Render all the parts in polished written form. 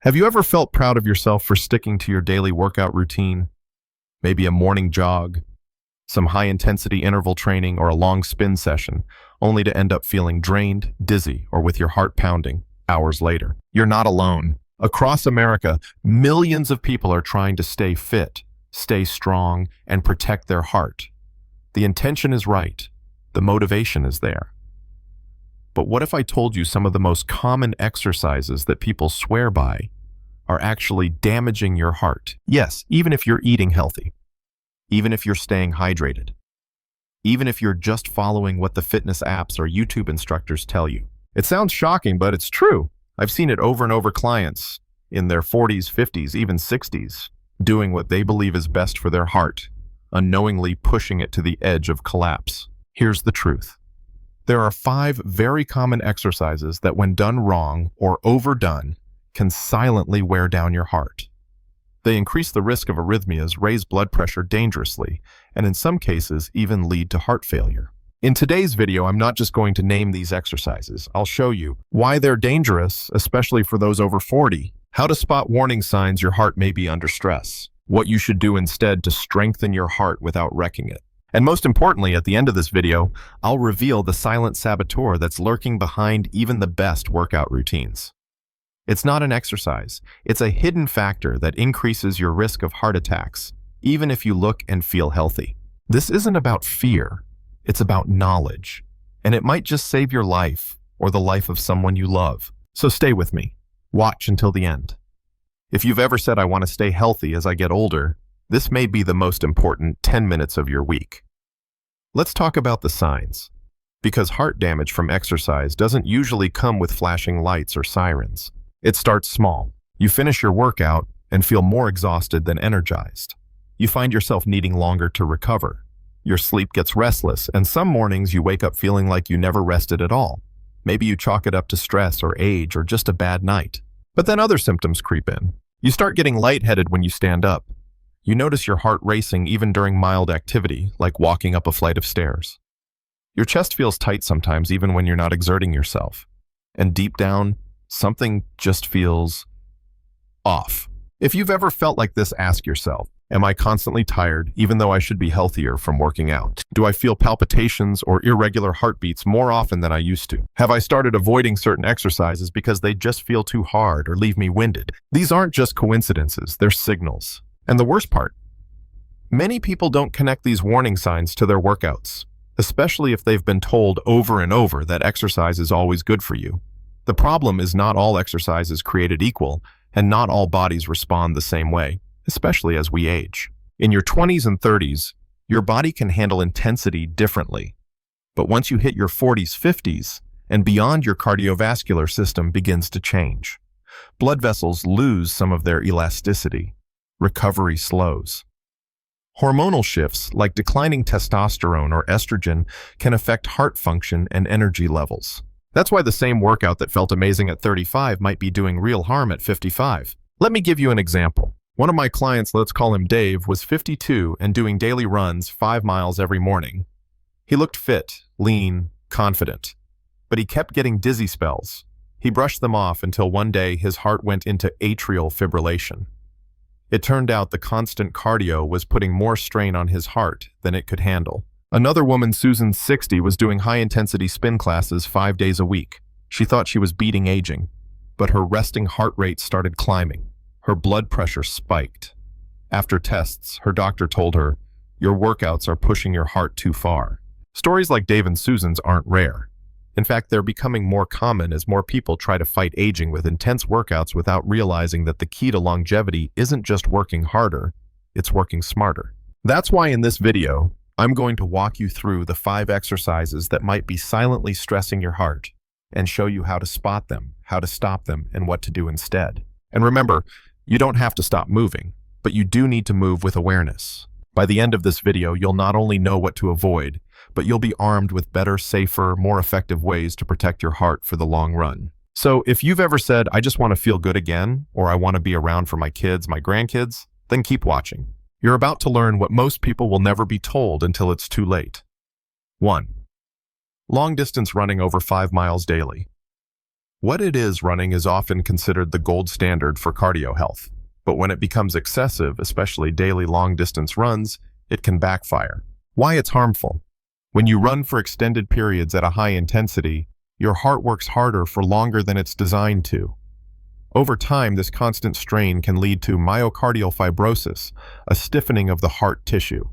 Have you ever felt proud of yourself for sticking to your daily workout routine? Maybe a morning jog, some high-intensity interval training, or a long spin session, only to end up feeling drained, dizzy, or with your heart pounding hours later. You're not alone. Across America, millions of people are trying to stay fit, stay strong, and protect their heart. The intention is right. The motivation is there. But what if I told you some of the most common exercises that people swear by are actually damaging your heart? Yes, even if you're eating healthy, even if you're staying hydrated, even if you're just following what the fitness apps or YouTube instructors tell you. It sounds shocking, but it's true. I've seen it over and over. Clients in their 40s, 50s, even 60s, doing what they believe is best for their heart, unknowingly pushing it to the edge of collapse. Here's the truth. There are 5 very common exercises that, when done wrong or overdone, can silently wear down your heart. They increase the risk of arrhythmias, raise blood pressure dangerously, and in some cases even lead to heart failure. In today's video, I'm not just going to name these exercises. I'll show you why they're dangerous, especially for those over 40, how to spot warning signs your heart may be under stress, what you should do instead to strengthen your heart without wrecking it. And most importantly, at the end of this video, I'll reveal the silent saboteur that's lurking behind even the best workout routines. It's not an exercise. It's a hidden factor that increases your risk of heart attacks, even if you look and feel healthy. This isn't about fear. It's about knowledge. And it might just save your life or the life of someone you love. So stay with me. Watch until the end. If you've ever said, "I want to stay healthy as I get older," this may be the most important 10 minutes of your week. Let's talk about the signs, because heart damage from exercise doesn't usually come with flashing lights or sirens. It starts small. You finish your workout and feel more exhausted than energized. You find yourself needing longer to recover. Your sleep gets restless, and some mornings you wake up feeling like you never rested at all. Maybe you chalk it up to stress or age or just a bad night. But then other symptoms creep in. You start getting lightheaded when you stand up. You notice your heart racing even during mild activity, like walking up a flight of stairs. Your chest feels tight sometimes even when you're not exerting yourself. And deep down, something just feels off. If you've ever felt like this, ask yourself, am I constantly tired even though I should be healthier from working out? Do I feel palpitations or irregular heartbeats more often than I used to? Have I started avoiding certain exercises because they just feel too hard or leave me winded? These aren't just coincidences, they're signals. And the worst part, many people don't connect these warning signs to their workouts, especially if they've been told over and over that exercise is always good for you. The problem is not all exercise is created equal, and not all bodies respond the same way, especially as we age. In your 20s and 30s, your body can handle intensity differently. But once you hit your 40s, 50s, and beyond, your cardiovascular system begins to change. Blood vessels lose some of their elasticity. Recovery slows. Hormonal shifts like declining testosterone or estrogen can affect heart function and energy levels. That's why the same workout that felt amazing at 35 might be doing real harm at 55. Let me give you an example. One of my clients, let's call him Dave, was 52 and doing daily runs 5 miles every morning. He looked fit, lean, confident, but he kept getting dizzy spells. He brushed them off until one day his heart went into atrial fibrillation. It turned out the constant cardio was putting more strain on his heart than it could handle. Another woman, Susan, 60, was doing high-intensity spin classes 5 days a week. She thought she was beating aging, but her resting heart rate started climbing. Her blood pressure spiked. After tests, her doctor told her, "Your workouts are pushing your heart too far." Stories like Dave and Susan's aren't rare. In fact, they're becoming more common as more people try to fight aging with intense workouts without realizing that the key to longevity isn't just working harder, it's working smarter. That's why in this video, I'm going to walk you through the 5 exercises that might be silently stressing your heart and show you how to spot them, how to stop them, and what to do instead. And remember, you don't have to stop moving, but you do need to move with awareness. By the end of this video, you'll not only know what to avoid, but you'll be armed with better, safer, more effective ways to protect your heart for the long run. So if you've ever said, "I just want to feel good again," or "I want to be around for my kids, my grandkids," then keep watching. You're about to learn what most people will never be told until it's too late. 1. Long distance running over 5 miles daily. What it is running is often considered the gold standard for cardio health, but when it becomes excessive, especially daily long-distance runs, it can backfire. Why it's harmful? When you run for extended periods at a high intensity, your heart works harder for longer than it's designed to. Over time, this constant strain can lead to myocardial fibrosis, a stiffening of the heart tissue.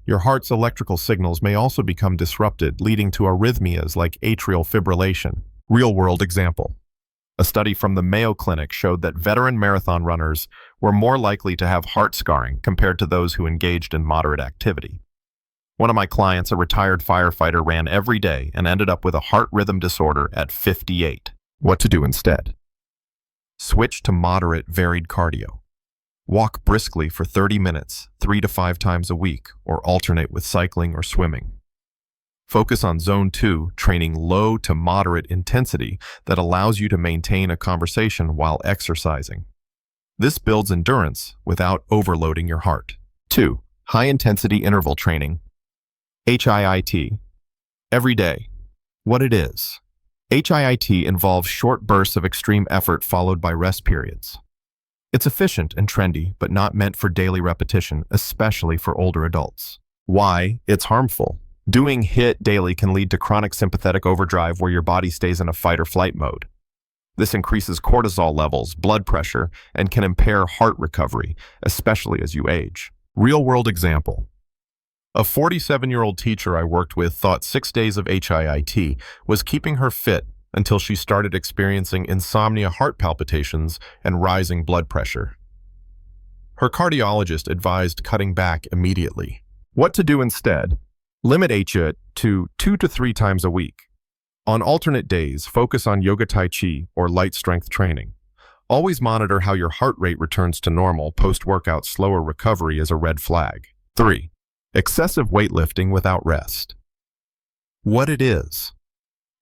Your heart's electrical signals may also become disrupted, leading to arrhythmias like atrial fibrillation. Real-world example. A study from the Mayo Clinic showed that veteran marathon runners were more likely to have heart scarring compared to those who engaged in moderate activity. One of my clients, a retired firefighter, ran every day and ended up with a heart rhythm disorder at 58. What to do instead? Switch to moderate, varied cardio. Walk briskly for 30 minutes, 3 to 5 times a week, or alternate with cycling or swimming. Focus on Zone 2, training low to moderate intensity that allows you to maintain a conversation while exercising. This builds endurance without overloading your heart. 2. High-intensity interval training. HIIT. Every day. What it is. HIIT involves short bursts of extreme effort followed by rest periods. It's efficient and trendy, but not meant for daily repetition, especially for older adults. Why? It's harmful. Doing HIIT daily can lead to chronic sympathetic overdrive where your body stays in a fight or flight mode. This increases cortisol levels, blood pressure, and can impair heart recovery, especially as you age. Real-world example. A 47-year-old teacher I worked with thought 6 days of HIIT was keeping her fit until she started experiencing insomnia, heart palpitations, and rising blood pressure. Her cardiologist advised cutting back immediately. What to do instead? Limit HIIT to 2 to 3 times a week. On alternate days, focus on yoga tai chi or light strength training. Always monitor how your heart rate returns to normal. Post-workout slower recovery is a red flag. 3. Excessive weightlifting without rest. What it is.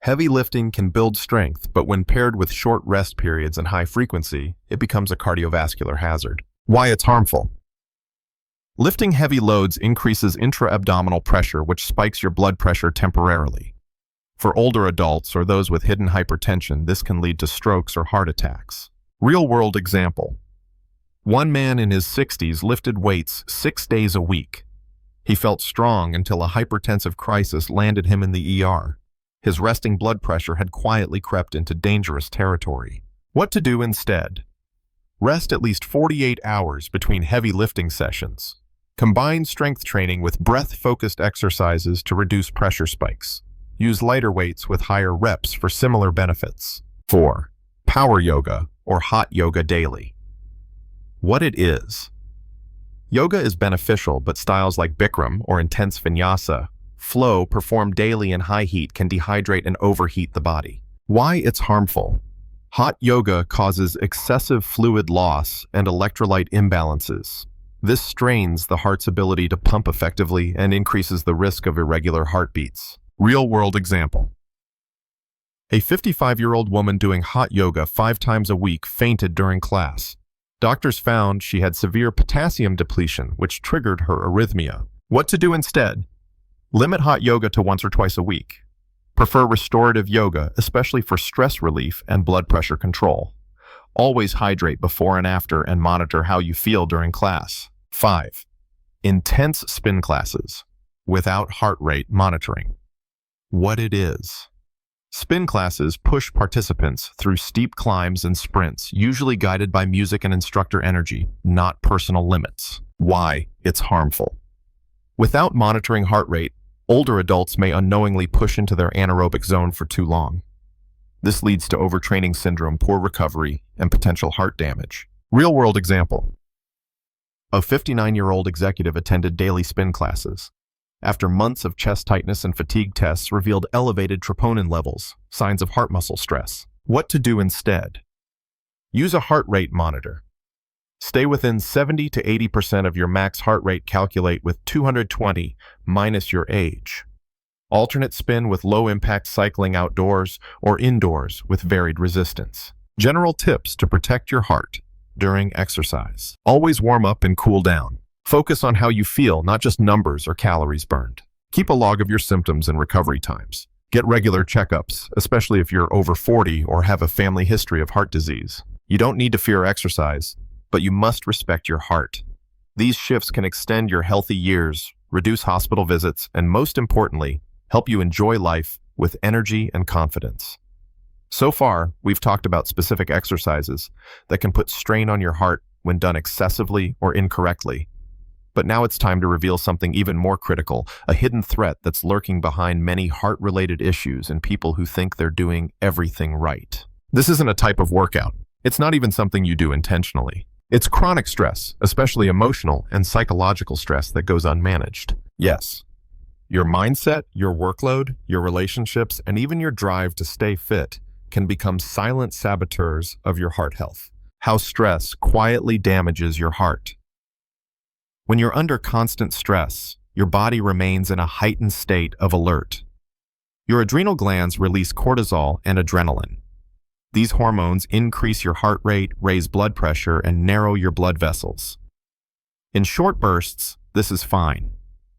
Heavy lifting can build strength, but when paired with short rest periods and high frequency, it becomes a cardiovascular hazard. Why it's harmful. Lifting heavy loads increases intra-abdominal pressure, which spikes your blood pressure temporarily. For older adults or those with hidden hypertension, this can lead to strokes or heart attacks. Real-world example. One man in his 60s lifted weights 6 days a week. He felt strong until a hypertensive crisis landed him in the ER. His resting blood pressure had quietly crept into dangerous territory. What to do instead? Rest at least 48 hours between heavy lifting sessions. Combine strength training with breath-focused exercises to reduce pressure spikes. Use lighter weights with higher reps for similar benefits. 4. Power yoga or hot yoga daily. What it is. Yoga is beneficial, but styles like Bikram or intense vinyasa, flow performed daily in high heat can dehydrate and overheat the body. Why it's harmful. Hot yoga causes excessive fluid loss and electrolyte imbalances. This strains the heart's ability to pump effectively and increases the risk of irregular heartbeats. Real-world example. A 55-year-old woman doing hot yoga 5 times a week fainted during class. Doctors found she had severe potassium depletion, which triggered her arrhythmia. What to do instead? Limit hot yoga to once or twice a week. Prefer restorative yoga, especially for stress relief and blood pressure control. Always hydrate before and after and monitor how you feel during class. 5. Intense spin classes without heart rate monitoring. What it is. Spin classes push participants through steep climbs and sprints, usually guided by music and instructor energy, not personal limits. Why it's harmful. Without monitoring heart rate, older adults may unknowingly push into their anaerobic zone for too long. This leads to overtraining syndrome, poor recovery, and potential heart damage. Real-world example. A 59-year-old executive attended daily spin classes. After months of chest tightness and fatigue tests revealed elevated troponin levels, signs of heart muscle stress. What to do instead? Use a heart rate monitor. Stay within 70 to 80% of your max heart rate. Calculate with 220 minus your age. Alternate spin with low-impact cycling outdoors or indoors with varied resistance. General tips to protect your heart during exercise. Always warm up and cool down. Focus on how you feel, not just numbers or calories burned. Keep a log of your symptoms and recovery times. Get regular checkups, especially if you're over 40 or have a family history of heart disease. You don't need to fear exercise, but you must respect your heart. These shifts can extend your healthy years, reduce hospital visits, and most importantly, help you enjoy life with energy and confidence. So far, we've talked about specific exercises that can put strain on your heart when done excessively or incorrectly. But now it's time to reveal something even more critical, a hidden threat that's lurking behind many heart-related issues in people who think they're doing everything right. This isn't a type of workout. It's not even something you do intentionally. It's chronic stress, especially emotional and psychological stress that goes unmanaged. Yes, your mindset, your workload, your relationships, and even your drive to stay fit can become silent saboteurs of your heart health. How stress quietly damages your heart. When you're under constant stress, your body remains in a heightened state of alert. Your adrenal glands release cortisol and adrenaline. These hormones increase your heart rate, raise blood pressure, and narrow your blood vessels. In short bursts, this is fine.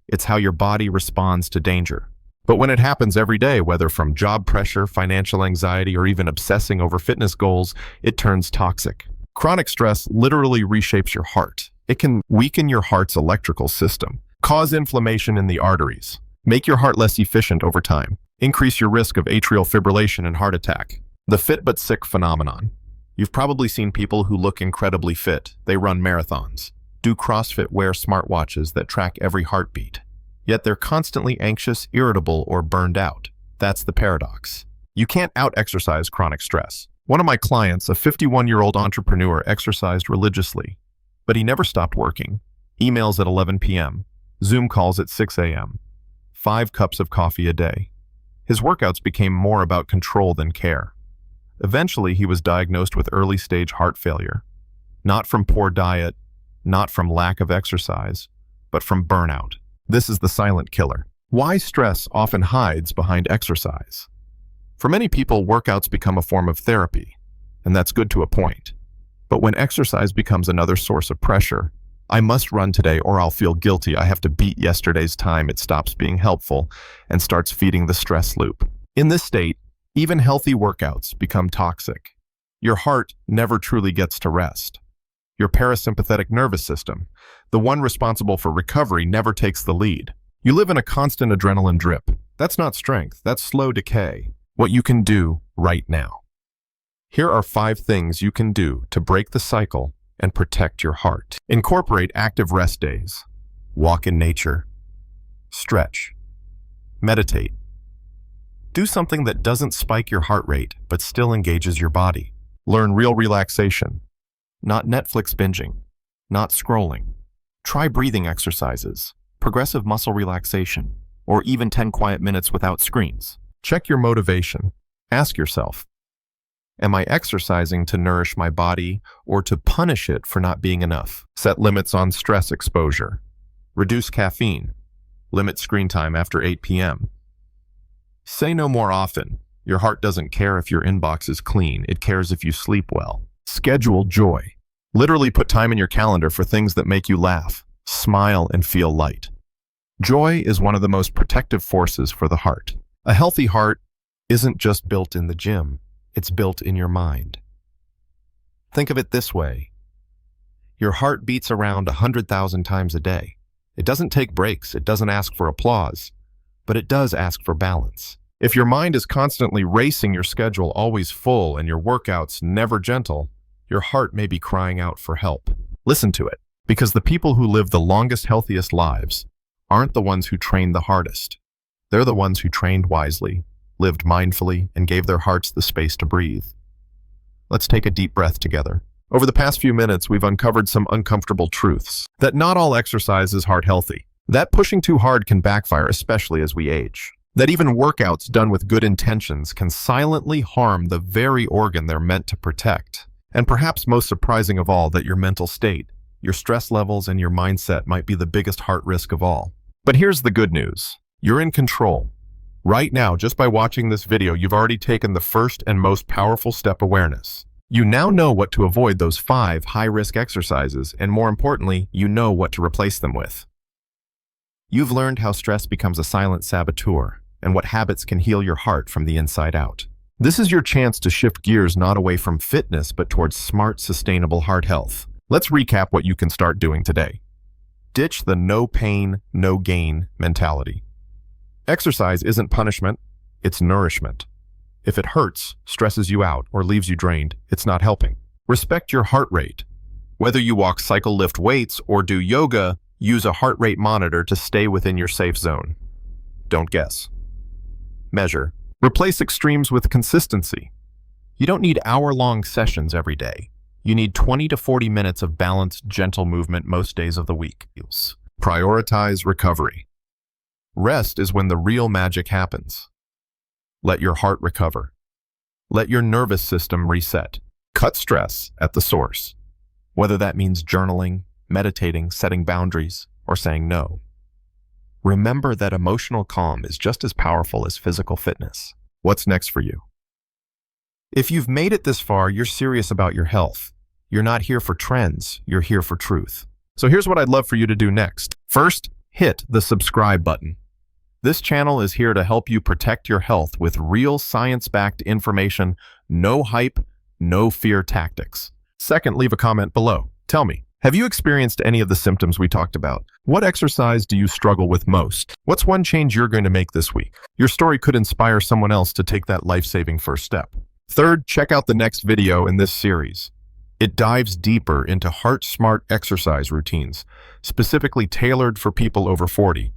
It's how your body responds to danger. But when it happens every day, whether from job pressure, financial anxiety, or even obsessing over fitness goals, it turns toxic. Chronic stress literally reshapes your heart. It can weaken your heart's electrical system, cause inflammation in the arteries, make your heart less efficient over time, increase your risk of atrial fibrillation and heart attack. The fit but sick phenomenon. You've probably seen people who look incredibly fit. They run marathons, do CrossFit, wear smartwatches that track every heartbeat. Yet they're constantly anxious, irritable, or burned out. That's the paradox. You can't out-exercise chronic stress. One of my clients, a 51-year-old entrepreneur, exercised religiously, but he never stopped working. Emails at 11 p.m., Zoom calls at 6 a.m., 5 cups of coffee a day. His workouts became more about control than care. Eventually, he was diagnosed with early-stage heart failure, not from poor diet, not from lack of exercise, but from burnout. This is the silent killer. Why stress often hides behind exercise. For many people, workouts become a form of therapy, and that's good to a point. But when exercise becomes another source of pressure, I must run today or I'll feel guilty, I have to beat yesterday's time, it stops being helpful and starts feeding the stress loop. In this state, even healthy workouts become toxic. Your heart never truly gets to rest. Your parasympathetic nervous system, the one responsible for recovery, never takes the lead. You live in a constant adrenaline drip. That's not strength, that's slow decay. What you can do right now. Here are 5 things you can do to break the cycle and protect your heart. Incorporate active rest days. Walk in nature. Stretch. Meditate. Do something that doesn't spike your heart rate but still engages your body. Learn real relaxation. Not Netflix binging. Not scrolling. Try breathing exercises, progressive muscle relaxation, or even 10 quiet minutes without screens. Check your motivation. Ask yourself, am I exercising to nourish my body or to punish it for not being enough? Set limits on stress exposure. Reduce caffeine. Limit screen time after 8 p.m. Say no more often. Your heart doesn't care if your inbox is clean. It cares if you sleep well. Schedule joy. Literally put time in your calendar for things that make you laugh, smile, and feel light. Joy is one of the most protective forces for the heart. A healthy heart isn't just built in the gym. It's built in your mind. Think of it this way. Your heart beats around 100,000 times a day. It doesn't take breaks. It doesn't ask for applause, but it does ask for balance. If your mind is constantly racing, your schedule always full, and your workouts never gentle, your heart may be crying out for help. Listen to it, because the people who live the longest, healthiest lives aren't the ones who train the hardest. They're the ones who trained wisely, lived mindfully, and gave their hearts the space to breathe. Let's take a deep breath together. Over the past few minutes, we've uncovered some uncomfortable truths. That not all exercise is heart healthy. That pushing too hard can backfire, especially as we age. That even workouts done with good intentions can silently harm the very organ they're meant to protect. And perhaps most surprising of all, that your mental state, your stress levels, and your mindset might be the biggest heart risk of all. But here's the good news. You're in control. Right now, just by watching this video, you've already taken the first and most powerful step: awareness. You now know what to avoid those 5 high-risk exercises, and more importantly, you know what to replace them with. You've learned how stress becomes a silent saboteur, and what habits can heal your heart from the inside out. This is your chance to shift gears not away from fitness, but towards smart, sustainable heart health. Let's recap what you can start doing today. Ditch the no pain, no gain mentality. Exercise isn't punishment, it's nourishment. If it hurts, stresses you out, or leaves you drained, it's not helping. Respect your heart rate. Whether you walk, cycle, lift weights, or do yoga, use a heart rate monitor to stay within your safe zone. Don't guess. Measure. Replace extremes with consistency. You don't need hour-long sessions every day. You need 20 to 40 minutes of balanced, gentle movement most days of the week. Prioritize recovery. Rest is when the real magic happens. Let your heart recover. Let your nervous system reset. Cut stress at the source. Whether that means journaling, meditating, setting boundaries, or saying no. Remember that emotional calm is just as powerful as physical fitness. What's next for you? If you've made it this far, you're serious about your health. You're not here for trends, you're here for truth. So here's what I'd love for you to do next. First, hit the subscribe button. This channel is here to help you protect your health with real science-backed information, no hype, no fear tactics. Second, leave a comment below. Tell me, have you experienced any of the symptoms we talked about? What exercise do you struggle with most? What's one change you're going to make this week? Your story could inspire someone else to take that life-saving first step. Third, check out the next video in this series. It dives deeper into heart-smart exercise routines, specifically tailored for people over 40.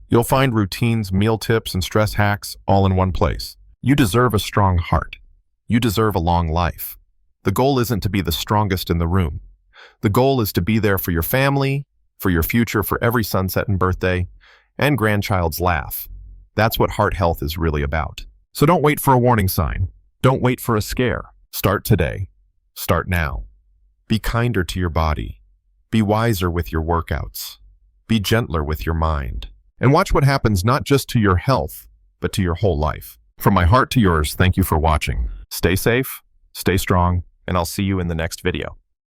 You'll find routines, meal tips, and stress hacks all in one place. You deserve a strong heart. You deserve a long life. The goal isn't to be the strongest in the room. The goal is to be there for your family, for your future, for every sunset and birthday, and grandchild's laugh. That's what heart health is really about. So don't wait for a warning sign. Don't wait for a scare. Start today. Start now. Be kinder to your body. Be wiser with your workouts. Be gentler with your mind. And watch what happens not just to your health, but to your whole life. From my heart to yours, thank you for watching. Stay safe, stay strong, and I'll see you in the next video.